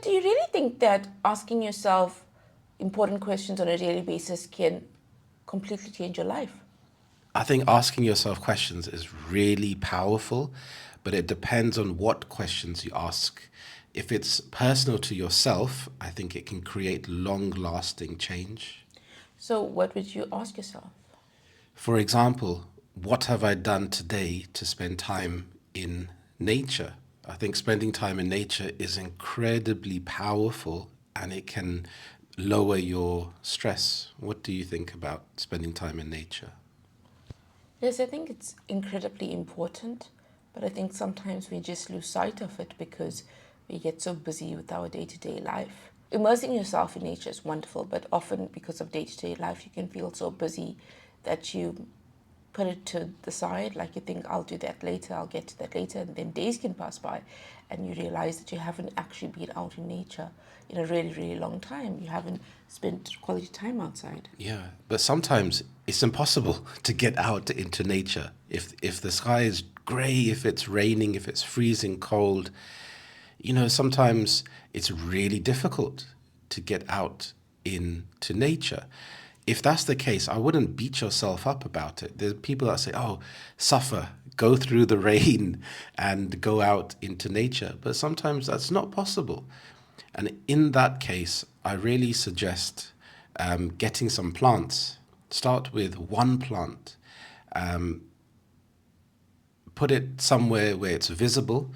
do you really think that asking yourself important questions on a daily basis can completely change your life? I think asking yourself questions is really powerful, but it depends on what questions you ask. If it's personal to yourself, I think it can create long lasting change. So, what would you ask yourself? For example, what have I done today to spend time in nature? I think spending time in nature is incredibly powerful and it can lower your stress. What do you think about spending time in nature? Yes, I think it's incredibly important, but I think sometimes we just lose sight of it because we get so busy with our day to day life. Immersing yourself in nature is wonderful, but often because of day to day life, you can feel so busy that you put it to the side. Like you think, I'll do that later, I'll get to that later, and then days can pass by, and you realize that you haven't actually been out in nature in a really, really long time. You haven't spent quality time outside. Yeah, but sometimes it's impossible to get out into nature. If the sky is grey, if it's raining, if it's freezing cold, sometimes it's really difficult to get out into nature. If that's the case, I wouldn't beat yourself up about it. There's people that say, "Oh, suffer, go through the rain and go out into nature." But sometimes that's not possible. And in that case, I really suggest getting some plants. Start with one plant, put it somewhere where it's visible,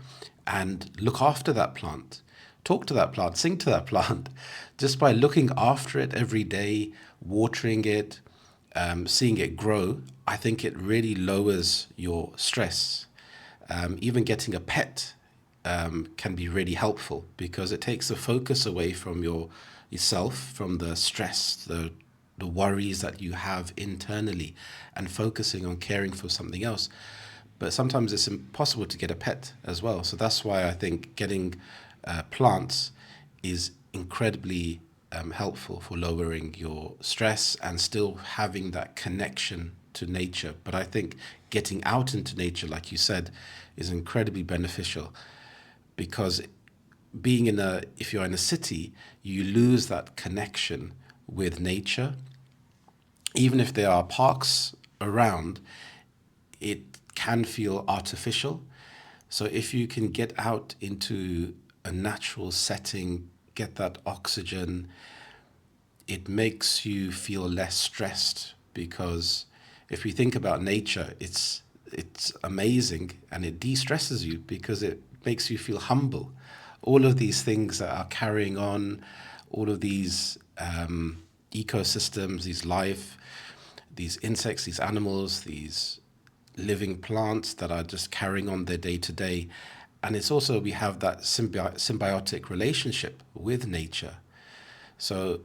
and look after that plant. Talk to that plant, sing to that plant. Just by looking after it every day, watering it, seeing it grow, I think it really lowers your stress. Even getting a pet can be really helpful because it takes the focus away from yourself, from the stress, the worries that you have internally, and focusing on caring for something else. But sometimes it's impossible to get a pet as well. So that's why I think getting plants is incredibly helpful for lowering your stress and still having that connection to nature. But I think getting out into nature, like you said, is incredibly beneficial because if you're in a city, you lose that connection with nature. Even if there are parks around, it can feel artificial. So if you can get out into a natural setting, get that oxygen, it makes you feel less stressed because if you think about nature, it's amazing and it de-stresses you because it makes you feel humble. All of these things that are carrying on, all of these ecosystems, these insects, these animals, these living plants that are just carrying on their day to day. And it's also, we have that symbiotic relationship with nature. So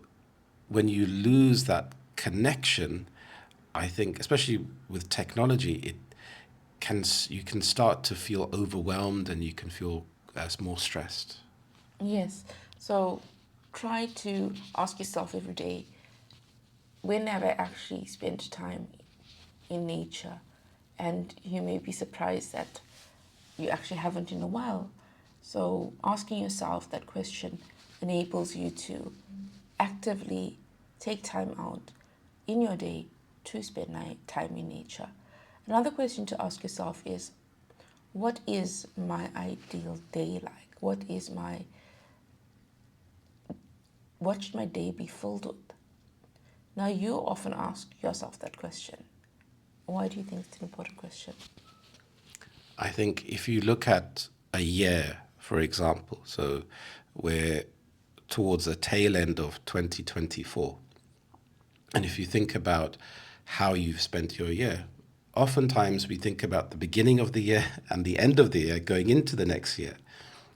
when you lose that connection, I think, especially with technology, you can start to feel overwhelmed and you can feel more stressed. Yes. So try to ask yourself every day, when have I actually spent time in nature? And you may be surprised that you actually haven't in a while. So asking yourself that question enables you to actively take time out in your day to spend time in nature. Another question to ask yourself is, what is my ideal day like? What should my day be filled with? Now, you often ask yourself that question. Why do you think it's an important question? I think if you look at a year, for example, so we're towards the tail end of 2024, and if you think about how you've spent your year, oftentimes we think about the beginning of the year and the end of the year going into the next year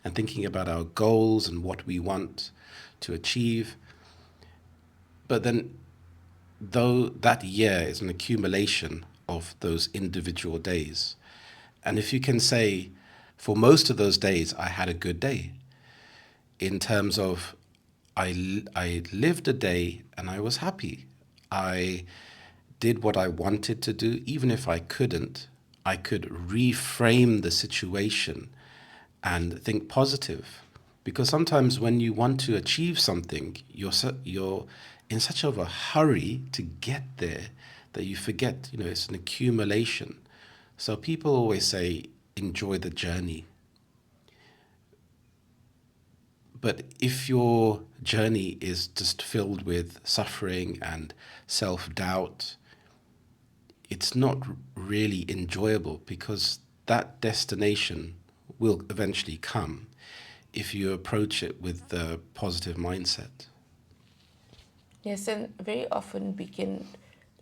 and thinking about our goals and what we want to achieve. But then, though that year is an accumulation of those individual days, and if you can say, for most of those days, I had a good day in terms of I lived a day and I was happy. I did what I wanted to do, even if I couldn't. I could reframe the situation and think positive. Because sometimes when you want to achieve something, you're in such of a hurry to get there that you forget, it's an accumulation. So people always say, enjoy the journey. But if your journey is just filled with suffering and self-doubt, it's not really enjoyable, because that destination will eventually come if you approach it with the positive mindset. Yes, and very often we can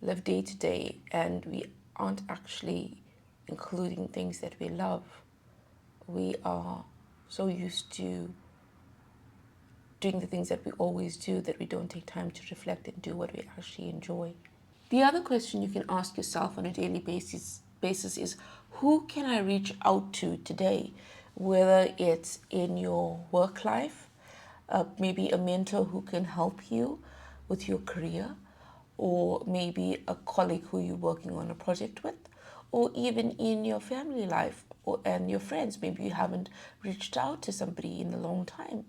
live day to day and we aren't actually including things that we love. We are so used to doing the things that we always do that we don't take time to reflect and do what we actually enjoy. The other question you can ask yourself on a daily basis is, who can I reach out to today? Whether it's in your work life, maybe a mentor who can help you with your career, or maybe a colleague who you're working on a project with, or even in your family life and your friends. Maybe you haven't reached out to somebody in a long time,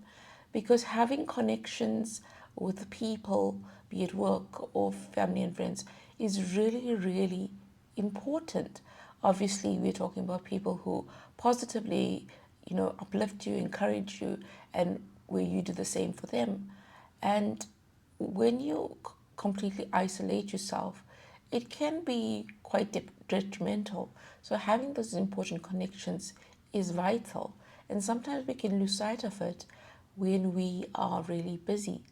because having connections with people, be it work or family and friends, is really, really important. Obviously, we're talking about people who positively, uplift you, encourage you, and where you do the same for them. And when you completely isolate yourself, it can be quite detrimental. So having those important connections is vital. And sometimes we can lose sight of it when we are really busy.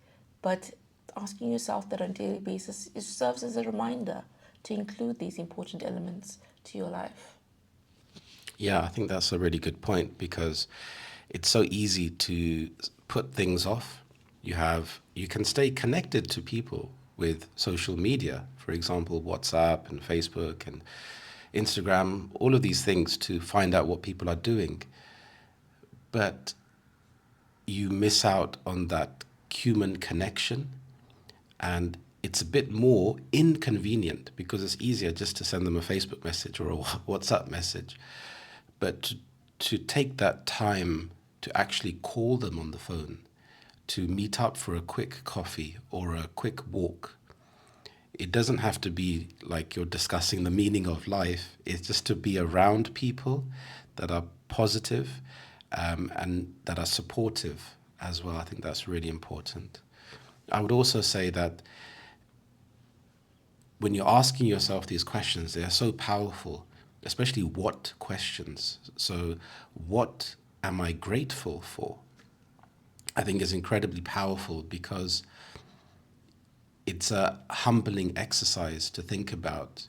But asking yourself that on a daily basis, it serves as a reminder to include these important elements to your life. Yeah, I think that's a really good point, because it's so easy to put things off. You can stay connected to people with social media, for example, WhatsApp and Facebook and Instagram, all of these things, to find out what people are doing. But you miss out on that human connection, and it's a bit more inconvenient because it's easier just to send them a Facebook message or a WhatsApp message. But to take that time to actually call them on the phone, to meet up for a quick coffee or a quick walk. It doesn't have to be like you're discussing the meaning of life. It's just to be around people that are positive, and that are supportive as well. I think that's really important. I would also say that when you're asking yourself these questions, they are so powerful, especially what questions. So, what am I grateful for? I think is incredibly powerful, because it's a humbling exercise to think about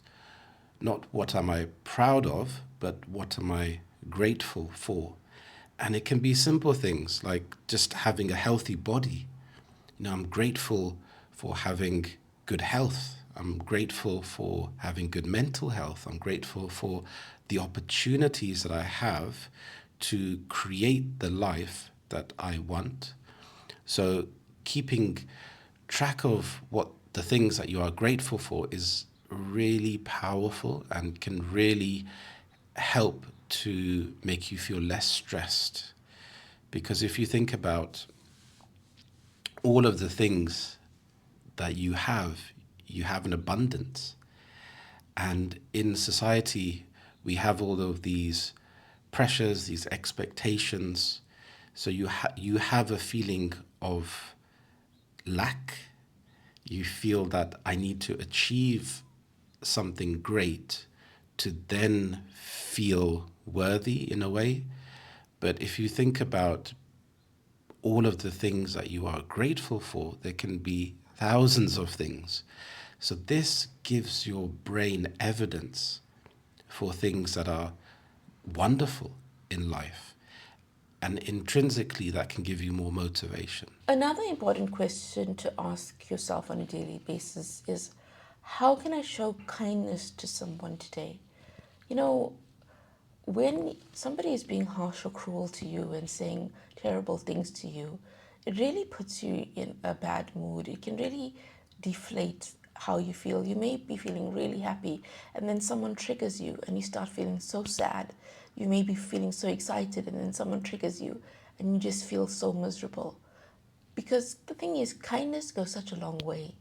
not what am I proud of, but what am I grateful for. And it can be simple things like just having a healthy body. I'm grateful for having good health. I'm grateful for having good mental health. I'm grateful for the opportunities that I have to create the life that I want. So keeping track of what the things that you are grateful for is really powerful and can really help to make you feel less stressed. Because if you think about all of the things that you have an abundance. And in society, we have all of these pressures, these expectations. So you have a feeling of lack. You feel that I need to achieve something great to then feel worthy in a way. But if you think about all of the things that you are grateful for, there can be thousands of things. So this gives your brain evidence for things that are wonderful in life. And intrinsically, that can give you more motivation. Another important question to ask yourself on a daily basis is, how can I show kindness to someone today? You know, when somebody is being harsh or cruel to you and saying terrible things to you, it really puts you in a bad mood. It can really deflate how you feel. You may be feeling really happy, and then someone triggers you and you start feeling so sad. You may be feeling so excited, and then someone triggers you and you just feel so miserable. Because the thing is, kindness goes such a long way.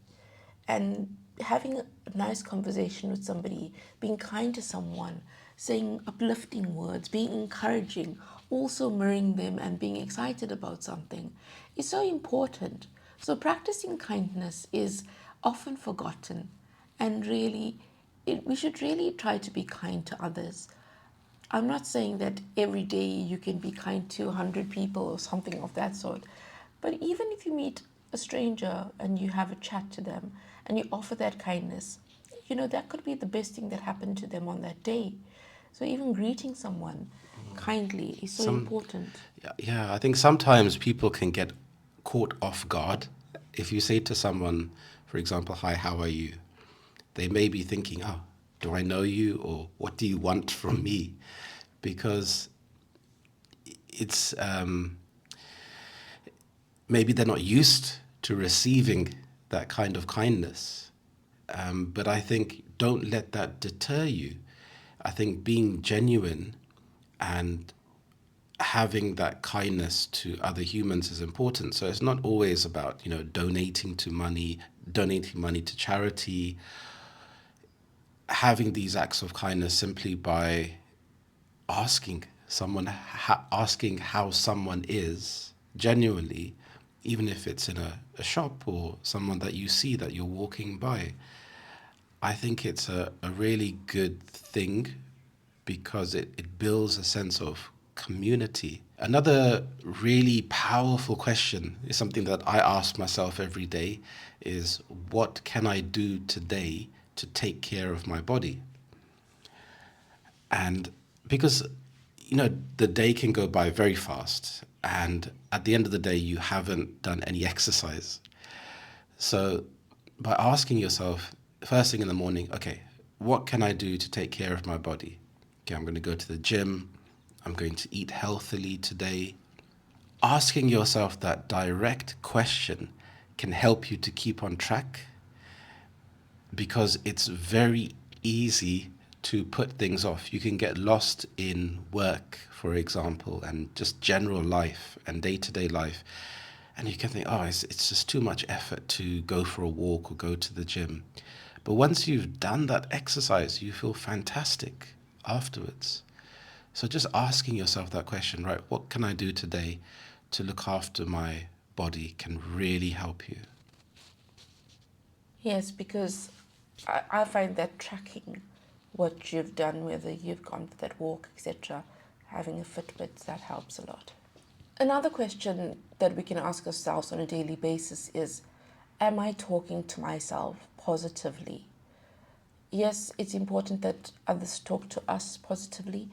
And having a nice conversation with somebody, being kind to someone, saying uplifting words, being encouraging, also mirroring them and being excited about something is so important. So, practicing kindness is often forgotten, and really, we should really try to be kind to others. I'm not saying that every day you can be kind to 100 people or something of that sort, but even if you meet a stranger and you have a chat to them and you offer that kindness, that could be the best thing that happened to them on that day. So even greeting someone kindly is so Some, important. yeah, I think sometimes people can get caught off guard. If you say to someone, for example, "Hi, how are you?" They may be thinking, "Oh, do I know you?" or "What do you want from me?" Because it's maybe they're not used to receiving that kind of kindness. But I think don't let that deter you. I think being genuine and having that kindness to other humans is important. So it's not always about, donating money to charity, having these acts of kindness simply by asking how someone is genuinely, even if it's in a shop or someone that you see that you're walking by. I think it's a really good thing because it builds a sense of community. Another really powerful question is something that I ask myself every day is what can I do today to take care of my body? And because, the day can go by very fast. And at the end of the day, you haven't done any exercise. So by asking yourself first thing in the morning, okay, what can I do to take care of my body? Okay, I'm going to go to the gym. I'm going to eat healthily today. Asking yourself that direct question can help you to keep on track because it's very easy to put things off. You can get lost in work, for example, and just general life and day to day life. And you can think, oh, it's just too much effort to go for a walk or go to the gym. But once you've done that exercise, you feel fantastic afterwards. So just asking yourself that question, right, what can I do today to look after my body can really help you. Yes, because I find that tracking what you've done, whether you've gone for that walk, etc., having a Fitbit, that helps a lot. Another question that we can ask ourselves on a daily basis is, am I talking to myself positively? Yes, it's important that others talk to us positively,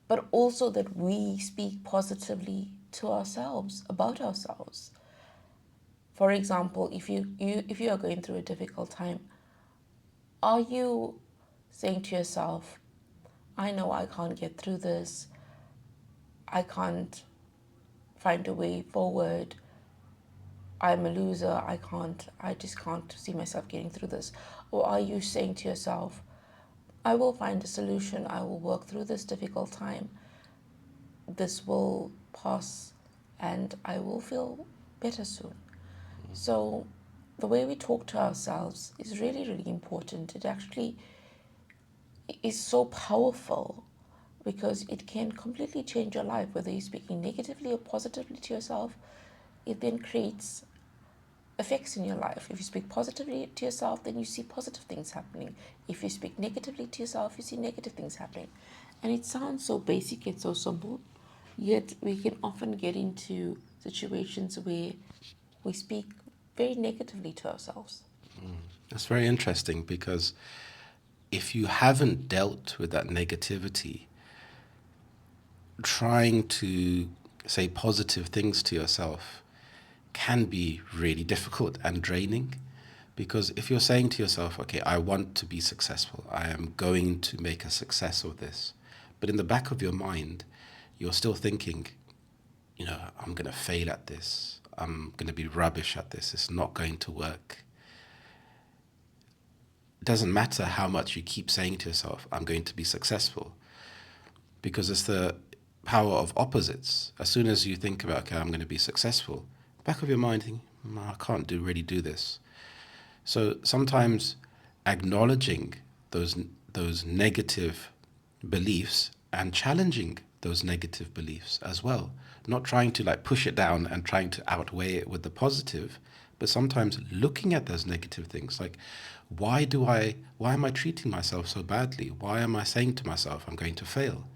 but also that we speak positively to ourselves, about ourselves. For example, if you are going through a difficult time, are you saying to yourself, I know I can't get through this, I can't find a way forward, I'm a loser, I just can't see myself getting through this? Or are you saying to yourself, I will find a solution, I will work through this difficult time, this will pass, and I will feel better soon? So, the way we talk to ourselves is really, really important. It actually is so powerful because it can completely change your life, whether you're speaking negatively or positively to yourself. It then creates effects in your life. If you speak positively to yourself, then you see positive things happening. If you speak negatively to yourself, you see negative things happening. And it sounds so basic and so simple, yet we can often get into situations where we speak very negatively to ourselves. That's very interesting because if you haven't dealt with that negativity, trying to say positive things to yourself can be really difficult and draining. Because if you're saying to yourself, okay, I want to be successful, I am going to make a success of this, but in the back of your mind, you're still thinking, I'm going to fail at this, I'm going to be rubbish at this, it's not going to work. It doesn't matter how much you keep saying to yourself, I'm going to be successful, because it's the power of opposites. As soon as you think about, okay, I'm going to be successful, back of your mind, think, I can't really do this. So sometimes acknowledging those negative beliefs and challenging those negative beliefs as well, not trying to like push it down and trying to outweigh it with the positive, but sometimes looking at those negative things like, why am I treating myself so badly? Why am I saying to myself I'm going to fail?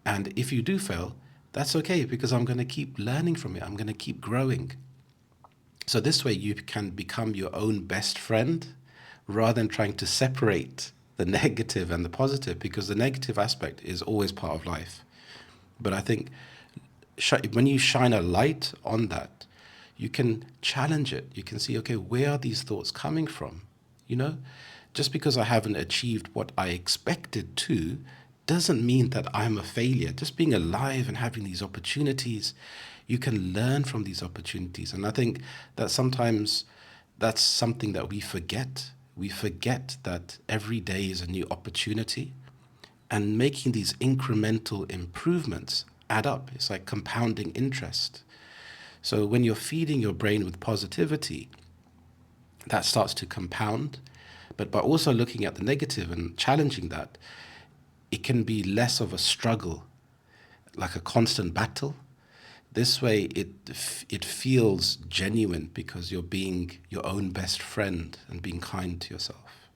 And if you do fail, that's okay, because I'm going to keep learning from it. I'm going to keep growing. So this way you can become your own best friend rather than trying to separate the negative and the positive, because the negative aspect is always part of life. But I think when you shine a light on that, you can challenge it. You can see, okay, where are these thoughts coming from? You know, just because I haven't achieved what I expected to doesn't mean that I'm a failure. Just being alive and having these opportunities, you can learn from these opportunities. And I think that sometimes that's something that we forget. We forget that every day is a new opportunity, and making these incremental improvements add up. It's like compounding interest. So when you're feeding your brain with positivity, that starts to compound. But by also looking at the negative and challenging that, it can be less of a struggle, like a constant battle. This way it feels genuine, because you're being your own best friend and being kind to yourself.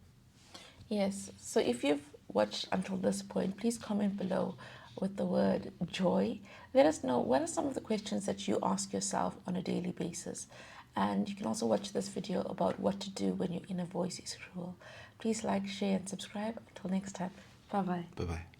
Yes. So if you've watched until this point, please comment below with the word joy. Let us know what are some of the questions that you ask yourself on a daily basis. And you can also watch this video about what to do when your inner voice is cruel. Please like, share, and subscribe. Until next time. Bye-bye. Bye-bye.